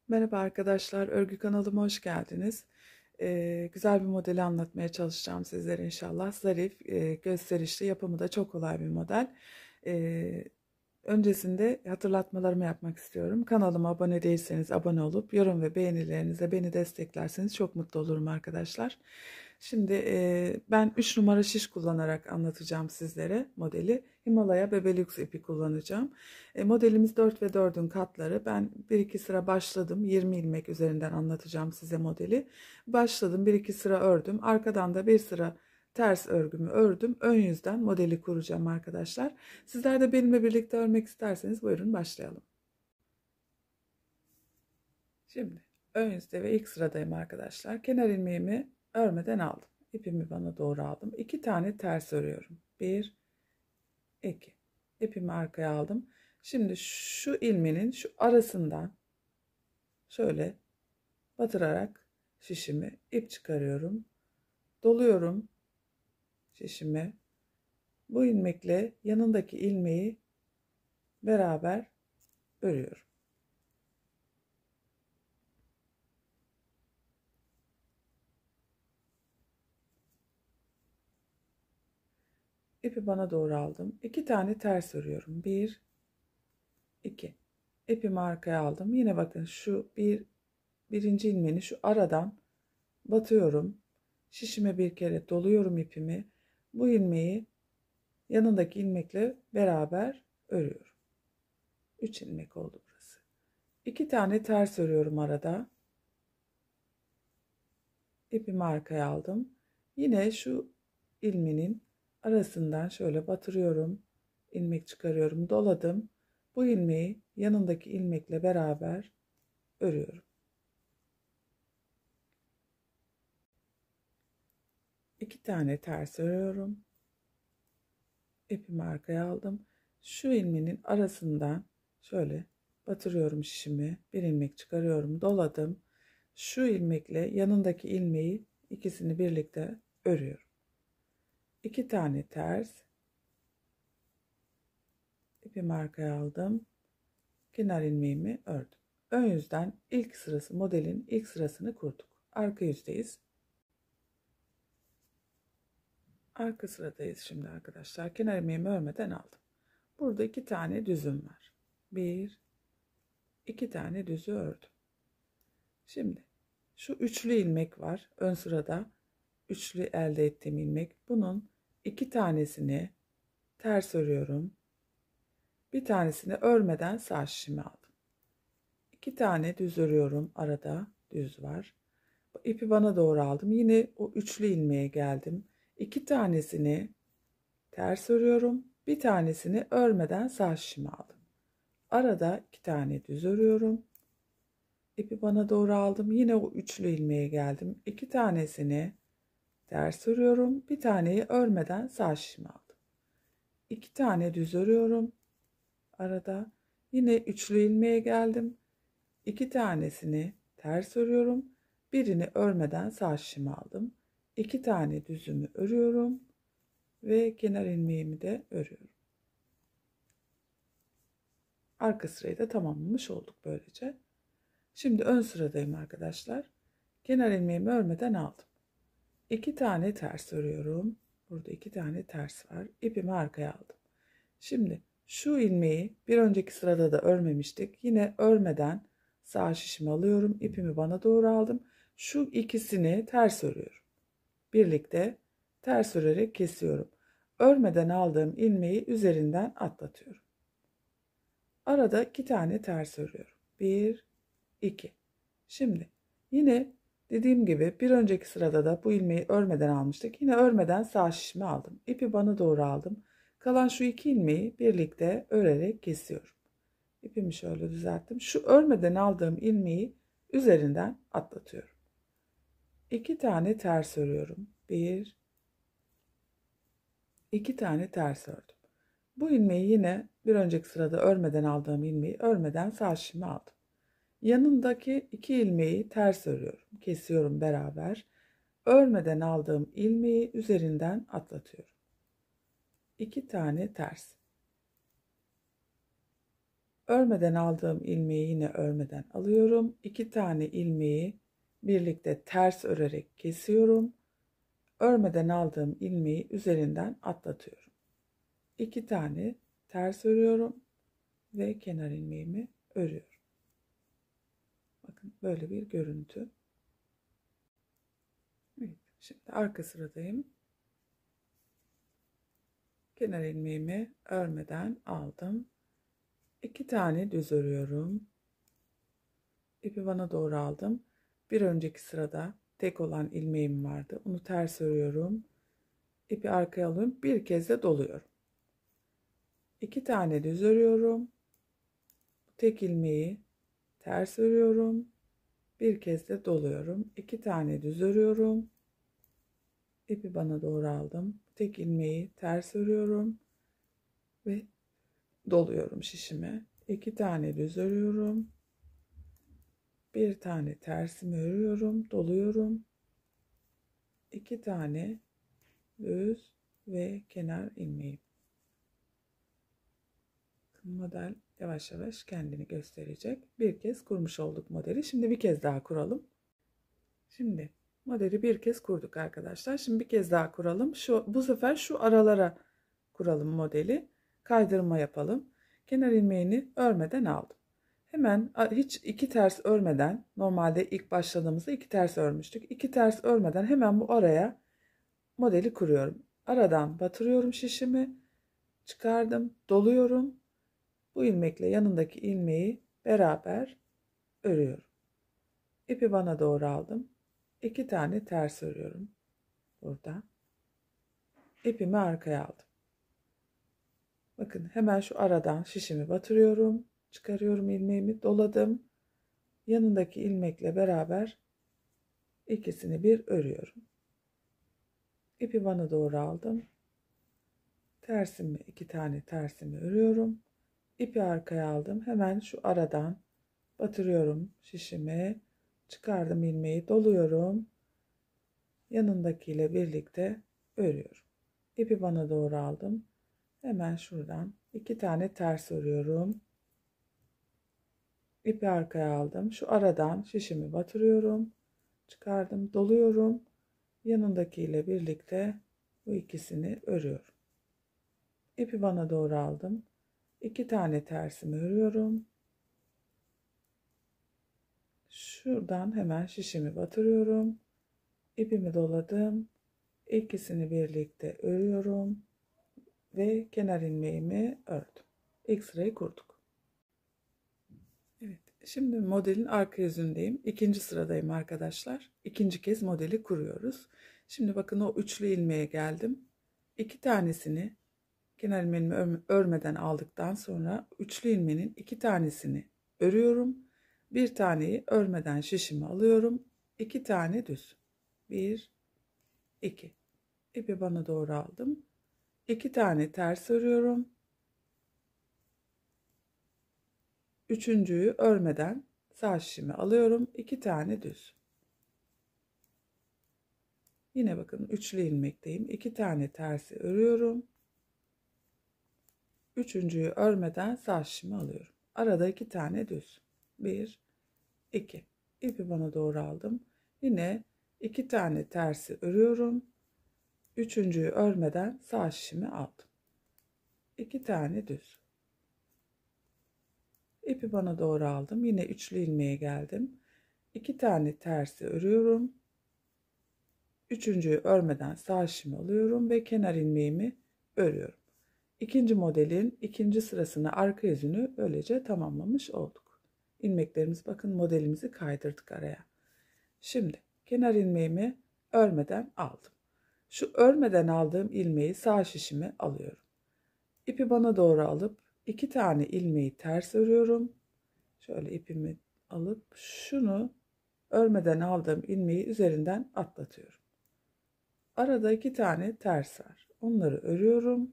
Merhaba arkadaşlar, örgü kanalıma hoş geldiniz. Güzel bir modeli anlatmaya çalışacağım sizlere inşallah. Zarif, gösterişli, yapımı da çok kolay bir model. Ee, Öncesinde hatırlatmalarımı yapmak istiyorum. Kanalıma abone değilseniz abone olup yorum ve beğenilerinizle beni desteklerseniz çok mutlu olurum arkadaşlar. Şimdi ben 3 numara şiş kullanarak anlatacağım sizlere modeli. Himalaya Bebelux ipi kullanacağım. Modelimiz 4 ve 4'ün katları. Ben 1-2 sıra başladım. 20 ilmek üzerinden anlatacağım size modeli. Başladım, 1-2 sıra ördüm. Arkadan da bir sıra ters örgümü ördüm. Ön yüzden modeli kuracağım arkadaşlar. Sizler de benimle birlikte örmek isterseniz buyurun başlayalım. Şimdi ön yüzde ve ilk sıradayım arkadaşlar. Kenar ilmeğimi örmeden aldım. İpimi bana doğru aldım. 2 tane ters örüyorum. 1, 2. İpimi arkaya aldım. Şimdi şu ilmeğin şu arasından şöyle batırarak şişimi ip çıkarıyorum. Doluyorum şişimi. Bu ilmekle yanındaki ilmeği beraber örüyorum. İpi bana doğru aldım. 2 tane ters örüyorum. 1, 2. İpimi arkaya aldım. Yine bakın şu birinci ilmeğini şu aradan batıyorum. Şişime bir kere doluyorum ipimi. Bu ilmeği yanındaki ilmekle beraber örüyorum. 3 ilmek oldu burası. 2 tane ters örüyorum arada. İpimi arkaya aldım. Yine şu ilmeğin arasından şöyle batırıyorum. İlmek çıkarıyorum. Doladım. Bu ilmeği yanındaki ilmekle beraber örüyorum. 2 tane ters örüyorum. İpimi arkaya aldım. Şu ilmeğin arasından şöyle batırıyorum şişimi. Bir ilmek çıkarıyorum. Doladım. Şu ilmekle yanındaki ilmeği ikisini birlikte örüyorum. 2 tane ters. İpimi arkaya aldım. Kenar ilmeğimi ördüm. Ön yüzden ilk sırası, modelin ilk sırasını kurduk. Arka yüzdeyiz. Arka sıradayız şimdi arkadaşlar. Kenar ilmeğimi örmeden aldım. Burada 2 tane düzüm var. 1, 2 tane düzü ördüm. Şimdi şu üçlü ilmek var. Ön sırada üçlü elde ettiğim ilmek. Bunun 2 tanesini ters örüyorum. Bir tanesini örmeden sağ şişime aldım. 2 tane düz örüyorum. Arada düz var. İpi bana doğru aldım. Yine o üçlü ilmeğe geldim. 2 tanesini ters örüyorum. Bir tanesini örmeden sağ şişime aldım. Arada 2 tane düz örüyorum. İpi bana doğru aldım. Yine o üçlü ilmeğe geldim. 2 tanesini ters örüyorum. Bir taneyi örmeden sağ şişime aldım. 2 tane düz örüyorum. Arada yine üçlü ilmeğe geldim. 2 tanesini ters örüyorum. Birini örmeden sağ şişime aldım. 2 tane düzümü örüyorum ve kenar ilmeğimi de örüyorum. Arka sırayı da tamamlamış olduk böylece. Şimdi ön sıradayım arkadaşlar. Kenar ilmeğimi örmeden aldım. 2 tane ters örüyorum. Burada 2 tane ters var. İpimi arkaya aldım. Şimdi şu ilmeği bir önceki sırada da örmemiştik. Yine örmeden sağ şişimi alıyorum. İpimi bana doğru aldım. Şu ikisini ters örüyorum. Birlikte ters örerek kesiyorum. Örmeden aldığım ilmeği üzerinden atlatıyorum. Arada 2 tane ters örüyorum. 1, 2. Şimdi yine dediğim gibi bir önceki sırada da bu ilmeği örmeden almıştık. Yine örmeden sağ şişimi aldım. İpi bana doğru aldım. Kalan şu 2 ilmeği birlikte örerek kesiyorum. İpimi şöyle düzelttim. Şu örmeden aldığım ilmeği üzerinden atlatıyorum. 2 tane ters örüyorum. 1, 2 tane ters ördüm. Bu ilmeği yine bir önceki sırada örmeden aldığım ilmeği örmeden sağ şişime aldım. Yanındaki 2 ilmeği ters örüyorum. Kesiyorum beraber. Örmeden aldığım ilmeği üzerinden atlatıyorum. 2 tane ters. Örmeden aldığım ilmeği yine örmeden alıyorum. 2 tane ilmeği birlikte ters örerek kesiyorum. Örmeden aldığım ilmeği üzerinden atlatıyorum. 2 tane ters örüyorum ve kenar ilmeğimi örüyorum. Bakın böyle bir görüntü. Evet, şimdi arka sıradayım. Kenar ilmeğimi örmeden aldım. 2 tane düz örüyorum. İpi bana doğru aldım. Bir önceki sırada tek olan ilmeğim vardı. Onu ters örüyorum. İpi arkaya alıyorum. Bir kez de doluyorum. 2 tane düz örüyorum. Tek ilmeği ters örüyorum. Bir kez de doluyorum. 2 tane düz örüyorum. İpi bana doğru aldım. Tek ilmeği ters örüyorum ve doluyorum şişime. 2 tane düz örüyorum. Bir tane tersimi örüyorum, doluyorum. 2 tane düz ve kenar ilmeğim. Model yavaş yavaş kendini gösterecek. Bir kez kurmuş olduk modeli. Şimdi bir kez daha kuralım. Şimdi modeli bir kez kurduk arkadaşlar. Şimdi bir kez daha kuralım. Bu sefer şu aralara kuralım modeli. Kaydırma yapalım. Kenar ilmeğini örmeden aldım. Hemen hiç 2 ters örmeden, normalde ilk başladığımızda 2 ters örmüştük. 2 ters örmeden hemen bu araya modeli kuruyorum. Aradan batırıyorum şişimi, çıkardım, doluyorum. Bu ilmekle yanındaki ilmeği beraber örüyorum. İpi bana doğru aldım. 2 tane ters örüyorum burada. İpimi arkaya aldım. Bakın hemen şu aradan şişimi batırıyorum. Çıkarıyorum ilmeğimi, doladım. Yanındaki ilmekle beraber ikisini bir örüyorum. İpi bana doğru aldım. Tersimi, 2 tane tersimi örüyorum. İpi arkaya aldım. Hemen şu aradan batırıyorum şişimi. Çıkardım ilmeği, doluyorum. Yanındakiyle birlikte örüyorum. İpi bana doğru aldım. Hemen şuradan 2 tane ters örüyorum. İpi arkaya aldım. Şu aradan şişimi batırıyorum. Çıkardım, doluyorum. Yanındakiyle birlikte bu ikisini örüyorum. İpi bana doğru aldım. 2 tane tersimi örüyorum. Şuradan hemen şişimi batırıyorum. İpimi doladım. İkisini birlikte örüyorum ve kenar ilmeğimi ördüm. İlk sırayı kurduk. Evet, şimdi modelin arka yüzündeyim. İkinci sıradayım arkadaşlar. İkinci kez modeli kuruyoruz. Şimdi bakın o üçlü ilmeğe geldim. 2 tanesini kenar ilmeğimi örmeden aldıktan sonra üçlü ilmeğin 2 tanesini örüyorum. Bir taneyi örmeden şişimi alıyorum. 2 tane düz. 1, 2. İpi bana doğru aldım. 2 tane ters örüyorum. Üçüncüyü örmeden sağ şişimi alıyorum. 2 tane düz. Yine bakın üçlü ilmekteyim. 2 tane tersi örüyorum. Üçüncüyü örmeden sağ şişimi alıyorum. Arada 2 tane düz. 1, 2. İpi bana doğru aldım. Yine 2 tane tersi örüyorum. Üçüncüyü örmeden sağ şişimi aldım. 2 tane düz. İpi bana doğru aldım. Yine üçlü ilmeğe geldim. 2 tane tersi örüyorum. Üçüncüyü örmeden sağ şişimi alıyorum ve kenar ilmeğimi örüyorum. İkinci modelin ikinci sırasını, arka yüzünü böylece tamamlamış olduk. İlmeklerimiz, bakın modelimizi kaydırdık araya. Şimdi kenar ilmeğimi örmeden aldım. Şu örmeden aldığım ilmeği sağ şişime alıyorum. İpi bana doğru alıp 2 tane ilmeği ters örüyorum. Şöyle ipimi alıp şunu örmeden aldığım ilmeği üzerinden atlatıyorum. Arada 2 tane ters var. Onları örüyorum.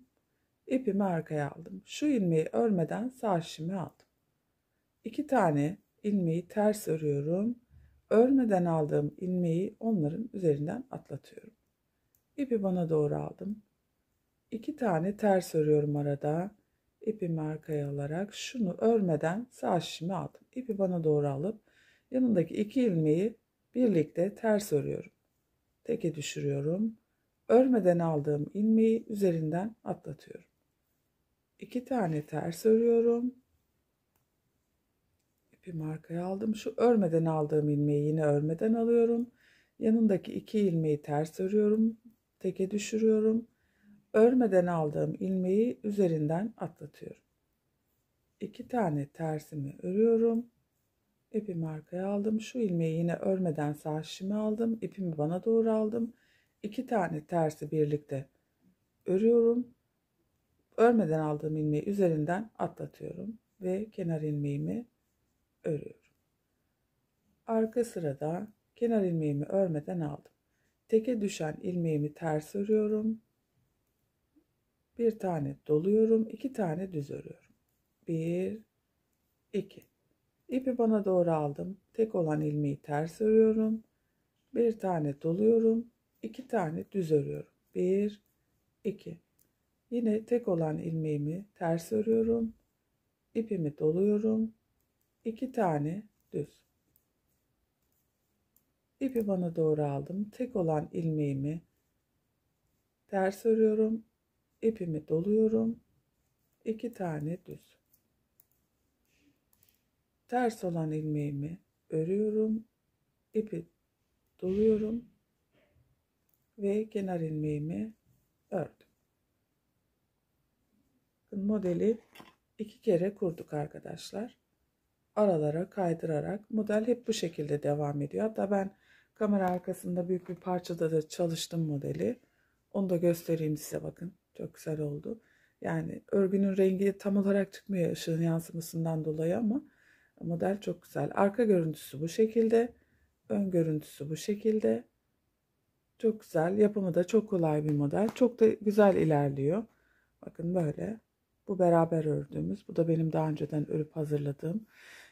İpimi arkaya aldım. Şu ilmeği örmeden sağ şişime aldım. 2 tane ilmeği ters örüyorum. Örmeden aldığım ilmeği onların üzerinden atlatıyorum. İpi bana doğru aldım. 2 tane ters örüyorum arada. İpimi arkaya alarak şunu örmeden sağ şişimi aldım. İpi bana doğru alıp yanındaki 2 ilmeği birlikte ters örüyorum. Teke düşürüyorum. Örmeden aldığım ilmeği üzerinden atlatıyorum. 2 tane ters örüyorum. İpimi arkaya aldım. Şu örmeden aldığım ilmeği yine örmeden alıyorum. Yanındaki 2 ilmeği ters örüyorum. Teke düşürüyorum. Örmeden aldığım ilmeği üzerinden atlatıyorum. 2 tane tersimi örüyorum. İpimi arkaya aldım. Şu ilmeği yine örmeden sağ şişime aldım. İpimi bana doğru aldım. 2 tane tersi birlikte örüyorum. Örmeden aldığım ilmeği üzerinden atlatıyorum ve kenar ilmeğimi örüyorum. Arka sırada kenar ilmeğimi örmeden aldım. Teke düşen ilmeğimi ters örüyorum. Bir tane doluyorum, 2 tane düz örüyorum. 1 2. İpi bana doğru aldım. Tek olan ilmeği ters örüyorum. Bir tane doluyorum, 2 tane düz örüyorum. 1 2. Yine tek olan ilmeğimi ters örüyorum. İpimi doluyorum. 2 tane düz. İpi bana doğru aldım. Tek olan ilmeğimi ters örüyorum. İpimi doluyorum. 2 tane düz. Ters olan ilmeğimi örüyorum. İpi doluyorum ve kenar ilmeğimi ördüm. Modeli 2 kere kurduk arkadaşlar. Aralara kaydırarak model hep bu şekilde devam ediyor. Hatta ben kamera arkasında büyük bir parçada da çalıştım modeli. Onu da göstereyim size, bakın. Çok güzel oldu. Yani örgünün rengi tam olarak çıkmıyor ışığın yansımasından dolayı ama model çok güzel. Arka görüntüsü bu şekilde. Ön görüntüsü bu şekilde. Çok güzel. Yapımı da çok kolay bir model. Çok da güzel ilerliyor. Bakın böyle. Bu beraber ördüğümüz. Bu da benim daha önceden örüp hazırladığım.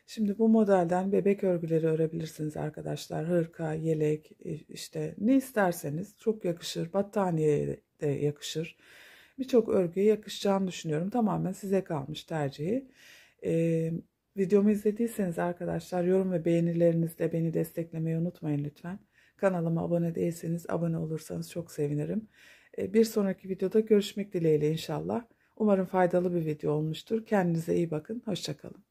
Şimdi bu modelden bebek örgüleri örebilirsiniz arkadaşlar. Hırka, yelek, işte ne isterseniz çok yakışır. Battaniyeye de yakışır. Birçok örgüye yakışacağını düşünüyorum. Tamamen size kalmış tercihi. Videomu izlediyseniz arkadaşlar yorum ve beğenilerinizle beni desteklemeyi unutmayın lütfen. Kanalıma abone değilseniz abone olursanız çok sevinirim. Bir sonraki videoda görüşmek dileğiyle inşallah. Umarım faydalı bir video olmuştur. Kendinize iyi bakın. Hoşça kalın.